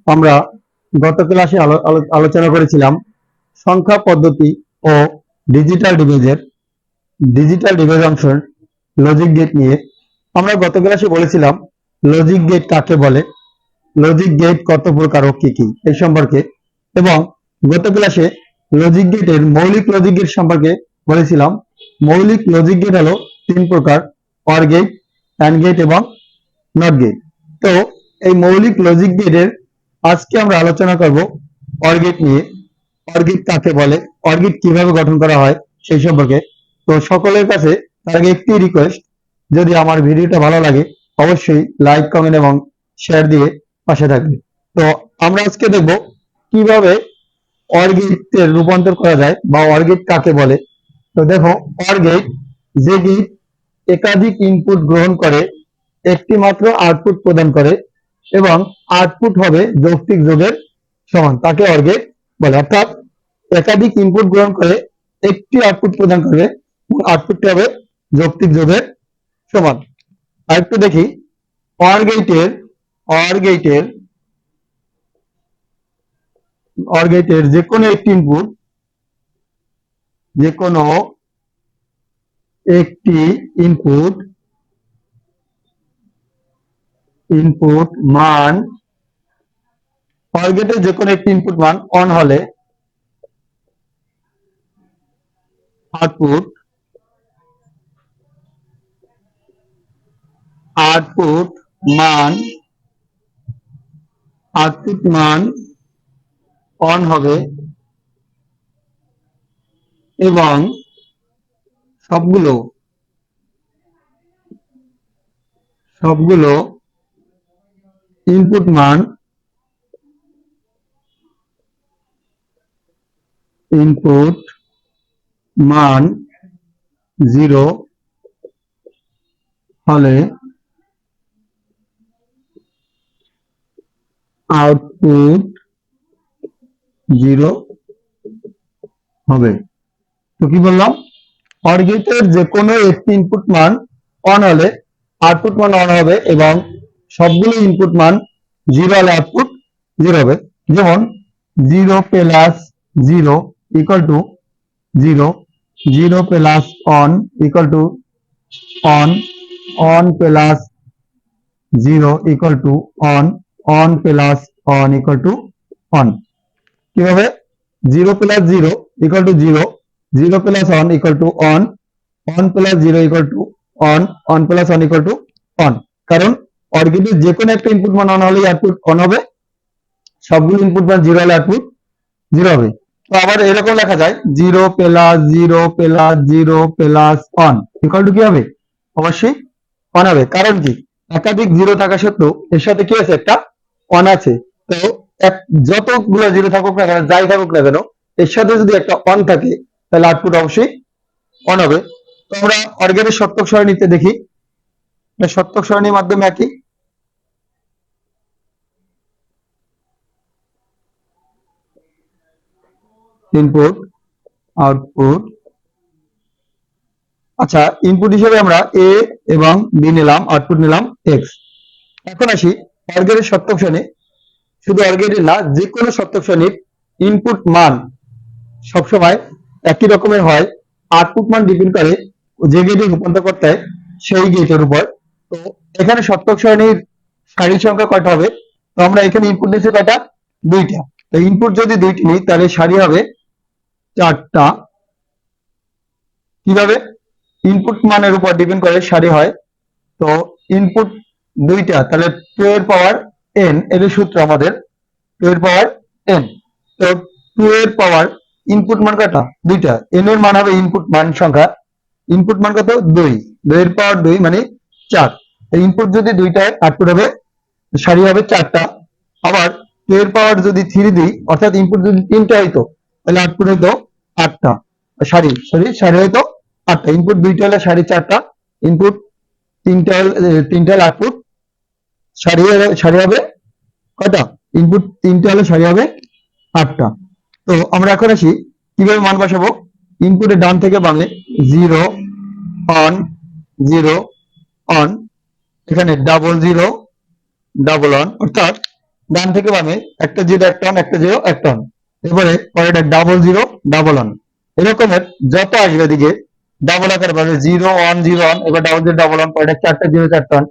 আমরা গত ক্লাসে আলোচনা করেছিলাম সংখ্যা পদ্ধতি ও ডিজিটাল ডিভাইস অংশের লজিক গেট নিয়ে। আমরা গত ক্লাসে বলেছিলাম লজিক গেট কাকে বলে, লজিক গেট কত প্রকার ও কি কি এই সম্পর্কে, এবং গত ক্লাসে লজিক গেটের মৌলিক লজিক গেট সম্পর্কে বলেছিলাম। মৌলিক লজিক গেট হলো তিন প্রকার: অর গেট, অ্যান্ড গেট এবং নট গেট। তো এই মৌলিক লজিক গেটের আজকে আমরা আলোচনা করব অর গেট নিয়ে। অর গেট কাকে বলে, অর গেট কিভাবে গঠন করা হয় সেই সম্পর্কে। তো সকলের কাছে তার আগে একটি রিকোয়েস্ট, যদি আমার ভিডিওটা ভালো লাগে অবশ্যই লাইক, কমেন্ট এবং শেয়ার দিয়ে পাশে থাকবে। তো আমরা আজকে দেখব কিভাবে অর গেটের রূপান্তর করা যায় বা অর গেট কাকে বলে। তো দেখো, অর গেট যে গেট একাধিক ইনপুট গ্রহণ করে একটি মাত্র আউটপুট প্রদান করে এবং আউটপুট হবে যৌক্তিক যোগের সমান, তাকে অর গেট বলে। অর্থাৎ একাধিক ইনপুট গ্রহণ করে একটি আউটপুট প্রদান করবে এবং আউটপুটটি হবে যৌক্তিক যোগের সমান। আরেকটু দেখি, অর গেটের যে কোনো একটি ইনপুট মান, অর গেটের যে কোনো একটি ইনপুট মান অন হলে আউটপুট মান অন হবে এবং সবগুলো ইনপুট মান 0 হলে আউটপুট 0 হবে। তো কি বললাম, অর গেটের যে কোনো একটি ইনপুট মান অন হলে আউটপুট মান অন হবে এবং সবগুলো ইনপুট মান 0 হলে আউটপুট 0 হবে। যেমন 0 plus 0 equal to 0, 0 plus on equal to on, on plus 0 equal to on, on plus on equal to on. কিভাবে? 0 plus 0 equal to 0, 0 plus on equal to on, on plus 0 equal to on, on plus on equal to on. কারণ or গেটের যে কোনো একটা input মান on হলে output on হবে, সবগুলো ইনপুট মান 0 হলে আউটপুট 0 হবে। তো আবার এরকম লেখা যায় 0 plus 0 plus 0 plus on equal to কি হবে? অবশ্যই অন হবে। কারণ কি, একাধিক 0 থাকা সত্ত্বেও এর সাথে কি আছে? একটা অন আছে। তো যতগুলো 0 থাকুক না কেন, যাই থাকুক না কেন, এর সাথে যদি একটা অন থাকে তাহলে আউটপুট অবশ্যই অন হবে। তো আমরা অর গেটের সত্যক সারণীতে দেখি, সত্যক সারণীর মাধ্যমে একই ইনপুট আউটপুট। আচ্ছা, ইনপুট হিসেবে আমরা এ এবং বি নিলাম, আউটপুট নিলাম এক্স। এখন আসি অর গেটের সত্যক সারণী। শুধু অর গেটের না, যে কোনো সত্যক সারণীর ইনপুট মান সবসময় একই রকমের হয়। আউটপুট মান ডিপেন্ড করে যে গেটে রূপান্তর করতে হয় সেই গেটের উপর। তো এখানে সত্যক সারণীর সারির সংখ্যা কয়টা হবে? তো আমরা এখানে ইনপুট নিচ্ছি কয়টা? 2টা। তো ইনপুট যদি 2টি নিই তাহলে সারি হবে 4টা। কিভাবে? ইনপুট মানের উপর ডিপেন্ড করে সারি হয়। তো ইনপুট 2টা, তাহলে 2 এর পাওয়ার n, এর সূত্র আমাদের 2 এর পাওয়ার n। তো 2 এর পাওয়ার ইনপুট মান কয়টা? 2টা। n এর মান হবে ইনপুট মান সংখ্যা, ইনপুট মান কত? 2, 2 এর পাওয়ার 2 মানে 4। ইনপুট যদি 2টা হয় আউটপুট হবে, সারি হবে 4টা। আবার 2 এর পাওয়ার যদি 3 দিই, অর্থাৎ ইনপুট যদি 3টা হইতো তাহলে আউটপুট হইতো 8টা। সারি হইতো 8টা। ইনপুট 2টা হলে সারি 4টা, ইনপুট 3টা হলে আউটপুট সারি হবে কয়টা? ইনপুট 3টা হলে সারি হবে 8টা। তো আমরা এখন আসি কিভাবে মান বসাবো। ইনপুটের ডান থেকে বামে 0 অন, 0 অন, এখানে ডাবল 0 ডাবল অন, অর্থাৎ ডান থেকে বামে একটা জিরো একটা অন, একটা জিরো একটা অন, এবারে পরেরটা ডাবল জিরো ডাবল অন, এরকমের যত আসবে দিকে ডাবল আকার পাবে, জিরো ওয়ান জিরো অন, এবার ডাবল জিরো ডাবল অন, পরেরটা চারটা জিরো চারটা অন,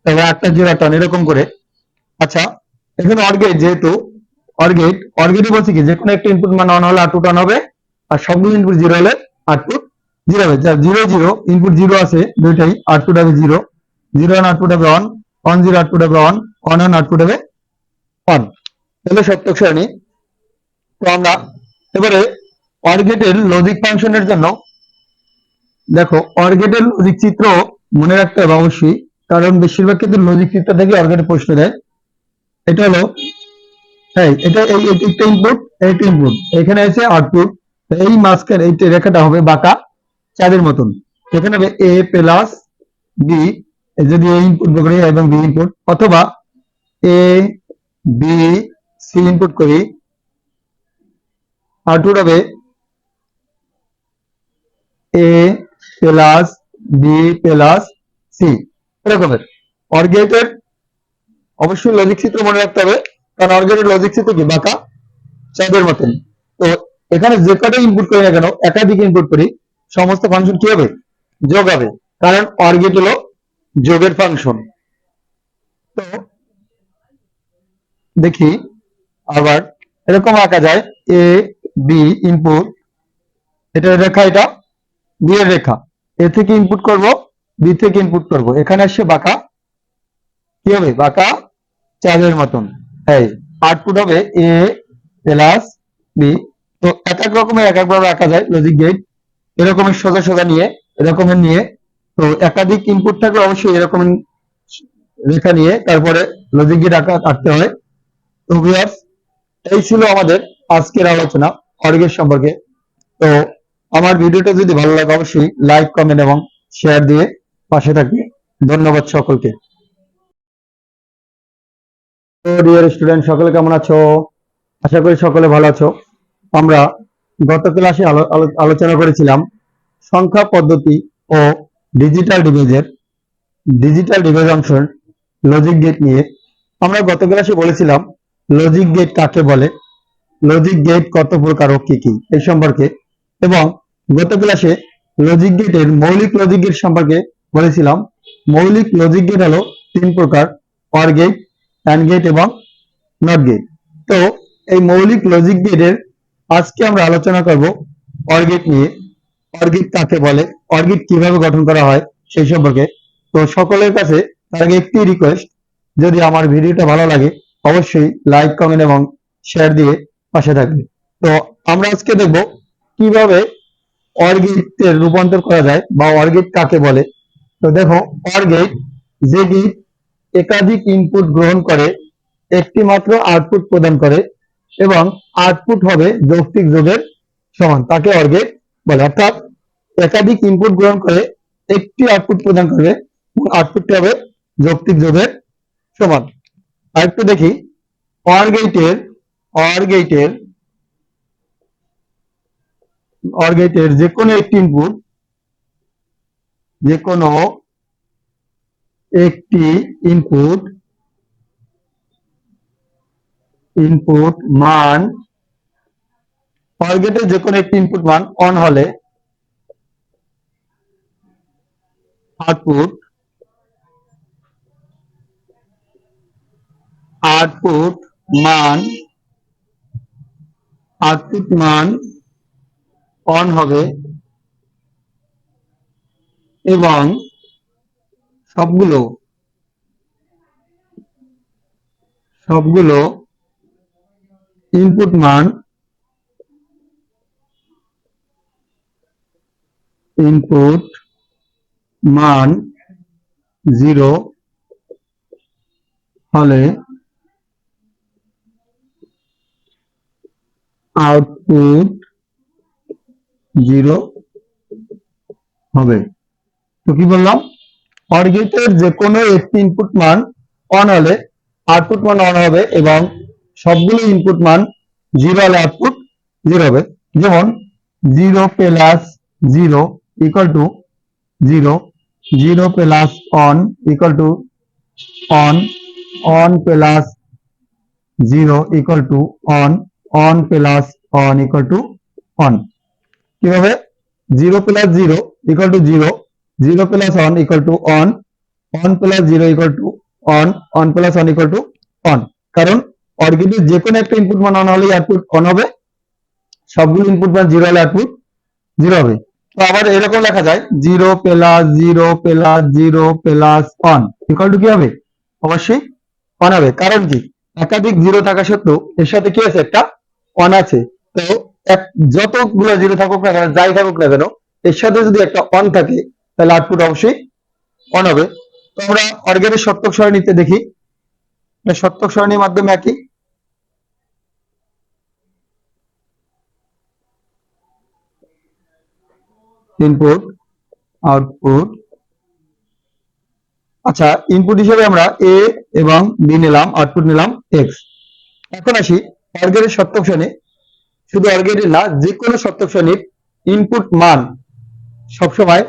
তারপরে আটটা জিরো আটটা অন, এরকম করে। আচ্ছা, এখানে অর গেট, যেহেতু অর গেটই বলছি কি যে কোনো একটা ইনপুট মান অন হলে আউটপুট অন হবে, আর সবগুলো ইনপুট জিরো হলে আউটপুট জিরো হবে। যা জিরো জিরো ইনপুট জিরো আছে দুইটাই, আউটপুট হবে জিরো, জিরো অন আউটপুট হবে অন, অন জিরো আউটপুট হবে অন, অন অন আউটপুট হবে অন। তাহলে সত্যক সারণী। তো আমরা এবারে অর গেটের লজিক ফাংশনের জন্য দেখো, অর গেটের লজিক চিত্র মনে রাখতে হবে অবশ্যই, কারণ বেশিরভাগ ক্ষেত্রে লজিক চিত্র থেকে অর গেটের প্রশ্ন দেয়। এটা হলো, হ্যাঁ, এটা এই একটা ইনপুট, একটা ইনপুট, এখানে আছে আউটপুট, এই মাঝখানে এই রেখাটা হবে বাঁকা চাঁদের মতন, এখানে হবে এ প্লাস বি, যদি এ ইনপুট করি এবং বি ইনপুট, অথবা এ বি সি ইনপুট করি, আউটপুট হবে এ প্লাস বি প্লাস সি, এরকমের। অর গেটের অবশ্যই লজিক চিত্র মনে রাখতে হবে, কারণ অর গেটের লজিক চিত্র কি বাঁকা চাঁদের মতন। তো এখানে যে কটা ইনপুট করি না কেন, একাধিক ইনপুট করি, সমস্ত ফাংশন কি হবে, যোগ হবে, কারণ অর গেট হলো যোগের ফাংশন। তো দেখি আবার এরকম আঁকা যায়, এ বি ইনপুট, এটা রেখা, এটা বি এর রেখা, এ থেকে ইনপুট করব, বি থেকে ইনপুট করব, এখানে আসছে বাঁকা, কি হবে, বাঁকা চাঁদের মতন। এই আউটপুট হবে এ প্লাস বি। তো এক এক রকমের এক এক ভাবে আঁকা যায় লজিক গেট, এরকমের সোজা সোজা নিয়ে, এরকমের নিয়ে। তো একাধিক ইনপুট থাকলে অবশ্যই এরকম রেখা নিয়ে তারপরে লজিক গেট আঁকতে হয়। তো ভিউয়ার্স, এই ছিল আমাদের আজকের আলোচনা অর গেট সম্পর্কে। তো আমার ভিডিওটা যদি ভালো লাগে অবশ্যই লাইক কমেন্ট এবং শেয়ার দিয়ে পাশে থাকবে। ধন্যবাদ সকলকে। তো ডিয়ার স্টুডেন্ট, সকলে কেমন আছো? আশা করি সকলে ভালো আছো। আমরা গত ক্লাসে আলোচনা করেছিলাম সংখ্যা পদ্ধতি ও ডিজিটাল ডিভাইস অংশের লজিক গেট নিয়ে। আমরা গত ক্লাসে বলেছিলাম লজিক গেট কাকে বলে, লজিক গেট কত প্রকার ও কি কি এই সম্পর্কে, এবং গত ক্লাসে লজিক গেটের মৌলিক লজিক গেট সম্পর্কে বলেছিলাম। মৌলিক লজিক গেট হলো তিন প্রকার, অর গেট, অ্যান্ড গেট এবং নট গেট। তো এই মৌলিক লজিক গেটের আজকে আমরা আলোচনা করব অর গেট নিয়ে। অর গেট কাকে বলে, অর গেট কিভাবে গঠন করা হয় সেই সম্পর্কে। তো সকলের কাছে তার আগে একটি রিকোয়েস্ট, যদি আমার ভিডিওটা ভালো লাগে অবশ্যই লাইক কমেন্ট এবং শেয়ার দিয়ে পাশে থাকবে। তো আমরা আজকে দেখব কিভাবে অর গেটের রূপান্তর করা যায় বা অর গেট কাকে বলে। তো দেখো, অর গেট যে গেট একাধিক ইনপুট গ্রহণ করে একটি মাত্র আউটপুট প্রদান করে এবং আউটপুট হবে যৌক্তিক যোগের সমান, তাকে অর গেট বলে। অর্থাৎ একাধিক ইনপুট গ্রহণ করে একটি আউটপুট প্রদান করবে এবং আউটপুটটি হবে যৌক্তিক যোগের সমান। আরেকটু দেখি, অর গেটের অর গেটের অর গেটের যে কোনো একটি ইনপুট, যে কোনো একটি ইনপুট মান, অর গেটের যে কোনো একটি ইনপুট মান অন হলে আউটপুট আউটপুট মান আউটপুট মান অন হবে এবং সবগুলো ইনপুট মান 0 হলে আউটপুট 0 হবে। তো কি বললাম, অর গেটের যে কোনো একটি ইনপুট মান অন হলে আউটপুট মান অন হবে এবং সবগুলো ইনপুট মান 0 হলে আউটপুট 0 হবে। যেমন 0 plus 0 equal to 0, 0 plus on equal to on, on plus 0 equal to on, on plus on equal to on. কিভাবে? 0 plus 0 equal to 0, 0 plus on equal to on, on plus 0 equal to on, on plus on equal to on. কারণ or গেটের যে কোনো একটা input মান on হলে output on হবে, সবগুলো ইনপুট মান 0 হলে আউটপুট 0 হবে। তো আবার এরকম লেখা যায় 0 plus 0 plus 0 plus on equal to কি হবে? অবশ্যই অন হবে। কারণ কি? একাধিক 0 থাকা সত্ত্বেও এর সাথে কি আছে? একটা অন আছে। তো যতগুলো 0 থাকুক না কেন, যাই থাকুক না কেন, এর সাথে যদি একটা অন থাকে তাহলে আউটপুট অবশ্যই অন হবে। তো আমরা অর গেটের সত্যক সারণীতে দেখি, সত্যক সারণীর মাধ্যমে একই ইনপুট আউটপুট। আচ্ছা, ইনপুট হিসেবে আমরা এ এবং বি নিলাম, আউটপুট নিলাম এক্স। এখন আসি অর গেটের সত্যক সারণী। শুধু অর গেটের না, যে কোনো সত্যক সারণীর ইনপুট মান সবসময়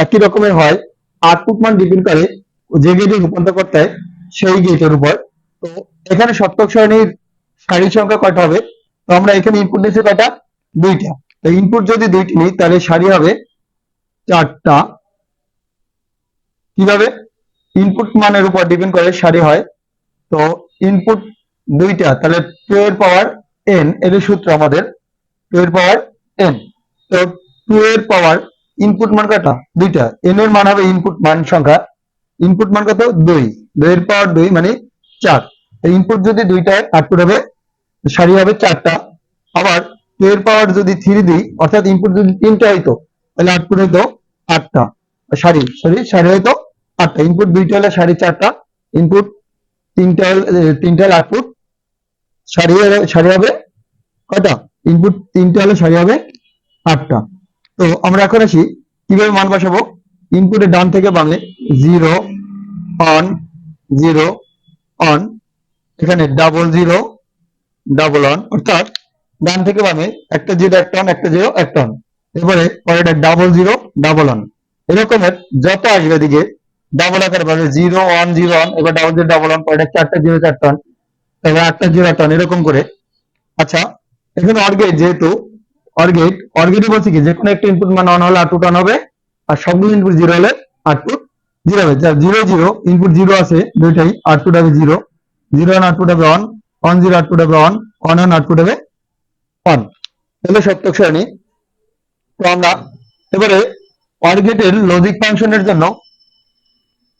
একই রকমের হয়। আউটপুট মান ডিপেন্ড করে যে গেটে রূপান্তর করতে হয় সেই গেটের উপর। তো এখানে সত্যক সারণীর সারি সংখ্যা কয়টা হবে? তো আমরা এখানে ইনপুট নিয়েছি কয়টা? 2টা। তো ইনপুট যদি 2টি নিই তাহলে সারি হবে 4টা। কিভাবে? ইনপুট মানের উপর ডিপেন্ড করে সারি হয়। তো ইনপুট 2টা, তাহলে 2 এর পাওয়ার n, এর সূত্র আমাদের 2 এর পাওয়ার n। তো 2 এর পাওয়ার ইনপুট মান কয়টা? 2টা। n এর মান হবে ইনপুট মান সংখ্যা, ইনপুট মান কত? 2, 2 এর পাওয়ার 2 মানে 4। ইনপুট যদি 2টা, আউটপুট হবে সারি হবে 4টা। আবার 2 এর পাওয়ার যদি 3 দিই, অর্থাৎ ইনপুট যদি 3টা হইতো তাহলে আউটপুট হইতো 8টা। সারি হইতো 8টা। ইনপুট 2টা হলে সারি 4টা, ইনপুট 3টা হলে আউটপুট সারি হবে কয়টা? ইনপুট 3টা হলে সারি হবে 8টা। তো আমরা এখন আসি কিভাবে মান বসাবো। ইনপুটের ডান থেকে বামে 0 অন 0 অন, এখানে ডাবল 0 ডাবল অন, অর্থাৎ ডান থেকে বামে একটা 0 একটা অন, একটা 0 একটা অন। এবারে পরেরটা ডাবল 0 ডাবল অন। এরকমের যত আসবে দিকে ডাবল আকারে পাবে 0 1 0 অন, এবার ডাবল 0 ডাবল অন, পরেরটা 4টা 0 4টা অন, এবার 8টা 0 8টা অন, এরকম করে। আচ্ছা, এখানে অর গেট, যেহেতু অর গেটে বলছি কি যে কোনো একটা ইনপুট মান অন হলে আউটপুট অন হবে, আর সবগুলো ইনপুট 0 হলে আউটপুট 0 হবে। যা 0 0 ইনপুট 0 আছে দুইটাই, আউটপুট হবে 0 0 অন, আউটপুট হবে অন 0 আউটপুট হবে অন অন আউটপুট হবে অন। তাহলে সত্যক সারণী। তো আমরা এবারে অর গেটের লজিক ফাংশনের জন্য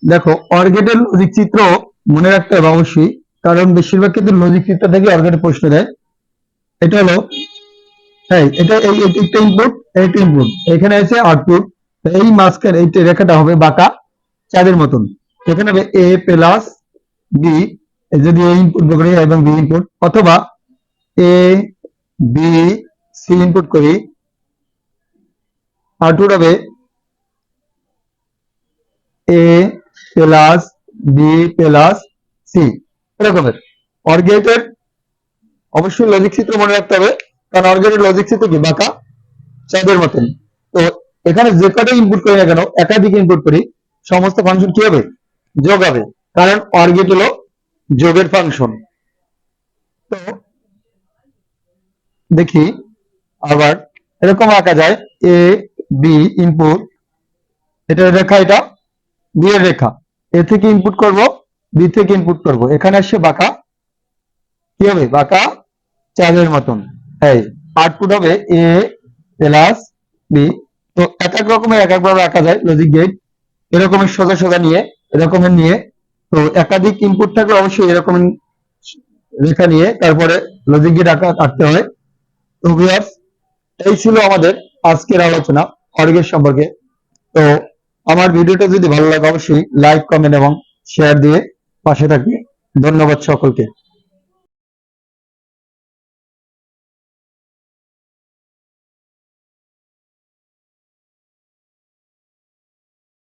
দেখো, অর গেটের লজিক চিত্র মনে রাখতে হবে অবশ্যই, কারণ বেশিরভাগ ক্ষেত্রে লজিক চিত্র থেকে অর গেটে প্রশ্ন দেয়। এটা হলো, হ্যাঁ, এটা এই একটা ইনপুট, একটা ইনপুট, এখানে আছে আউটপুট। এই মাঝখানে এই রেখাটা হবে বাঁকা চাঁদের মতন। এখানে হবে এ প্লাস বি, যদি এ ইনপুট করি এবং বি ইনপুট, অথবা এ বি সি ইনপুট করি, আউটপুট হবে এ প্লাস বি প্লাস সি। এরকমের অর গেটের অবশ্যই লজিক চিত্র মনে রাখতে হবে, কারণ অর গেটের লজিক চিত্র কি বাঁকা চাঁদের মতন। তো এখানে যে কটা ইনপুট করি না কেন, একাধিক ইনপুট করি, সমস্ত ফাংশন কি হবে? যোগ হবে, কারণ অর গেট হলো যোগের ফাংশন। তো দেখি আবার এরকম আঁকা যায় এ বি ইনপুট, এটা রেখা, এটা বি এর রেখা, এ থেকে ইনপুট করব বি থেকে ইনপুট করব, এখানে আসছে বাঁকা, কি হবে? বাঁকা চাঁদের মতন। এই আউটপুট হবে এ প্লাস বি। তো এক এক রকমের এক এক ভাবে আঁকা যায় লজিক গেট, এরকমের সোজা সোজা নিয়ে, এরকমের নিয়ে। তো একাধিক ইনপুট থাকলে অবশ্যই এরকম রেখা নিয়ে তারপরে লজিক গেট আঁকতে হয়। তো ভিউয়ার্স, এই ছিল আমাদের আজকের আলোচনা অর গেট সম্পর্কে। তো আমার ভিডিওটা যদি ভালো লাগে অবশ্যই লাইক কমেন্ট এবং শেয়ার দিয়ে পাশে থাকবে। ধন্যবাদ সকলকে।